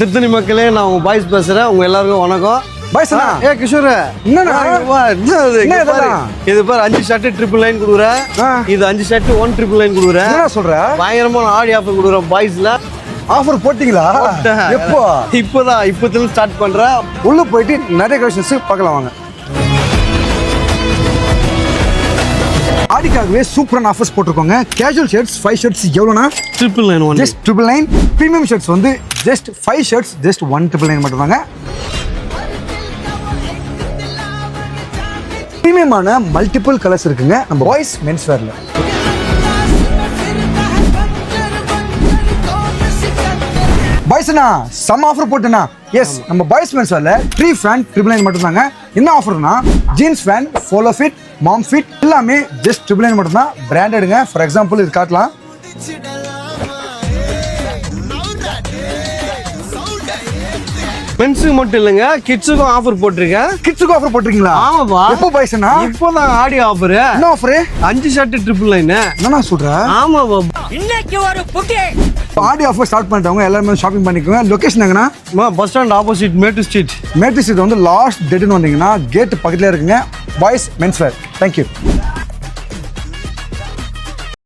திருத்தணி மக்களே, நான் உங்க பாய்ஸ் பேசுறேன். உங்க எல்லாருக்கும் வணக்கம். பாய்ஸ் அண்ணா. ஏ கிஷோர், என்னண்ணா? இது பாரு 5 ஷர்ட் 999 கொடுக்குறேன். இது 5 ஷர்ட் 1999 கொடுக்குறேன். என்ன சொல்ற? பயங்கரமான ஆடி ஆஃபர் கொடுக்குறேன் பாய்ஸ்ல. ஆஃபர் போட்டீங்களா? எப்போ? இப்போதுல ஸ்டார்ட் பண்றேன். உள்ள போயிட்டு நிறைய கலெக்ஷன்ஸ் பார்க்கலாம் வாங்க. ஆடிக்காகவே சூப்பரான ஆஃபர்ஸ் போட்டிருக்கோங்க. கேஷுவல் ஷர்ட்ஸ் 5 ஷர்ட்ஸ் எவ்வளோனா 999 ஜஸ்ட் 999. ப்ரீமியம் ஷர்ட்ஸ் வந்து ஜஸ்ட் 5 ஷர்ட்ஸ் ஜஸ்ட் 1999 மட்டும் தாங்க. ப்ரீமியமான மல்டிபிள் கலர்ஸ் இருக்குங்க நம்ம பாய்ஸ் மென்ஸ் வேர்ல. பாய்ஸ்னா சம் ஆஃபர் போட்டுனா எஸ் நம்ம பாய்ஸ் மென்ஸ் வேர்ல 3 ஃபேன் 999 மட்டும் தாங்க. என்ன ஆஃபர்னா jeans pant, follow fit, mom fit எல்லாமே ஜஸ்ட் 999 மட்டும் தான். பிராண்டடுங்க. ஃபார் எக்ஸாம்பிள் இது காட்டலாம். மென்ஸுக்கு மட்டும் இல்லைங்க, கிட்ஸுக்கும் ஆஃபர் போட்டிருக்கேன். கிட்ஸுக்கு ஆஃபர் போட்டிருக்கீங்களா? ஆமாப்பா. எப்போ பாய்ஸ்னா? இப்போதான் ஆடி ஆஃபர். என்ன ஆஃபர்? 5 ஷர்ட் 999. என்னண்ணா சொல்ற? ஆமாப்பா. இன்னைக்கு ஒரு புக்கே. ஆடி ஆஃபர் ஸ்டார்ட் பண்ணிட்டவங்க எல்லாருமே ஷாப்பிங் பண்ணிக்கோங்க. லொகேஷன் எங்கன்னா bus stand opposite Mettu street. மேட்ரி ஸ்ட்ரீட் வந்து லாஸ்ட் டெட்னு வந்தீங்கன்னா கேட் பக்கத்துல இருக்குங்க. Boys men's wear. தேங்க்யூ.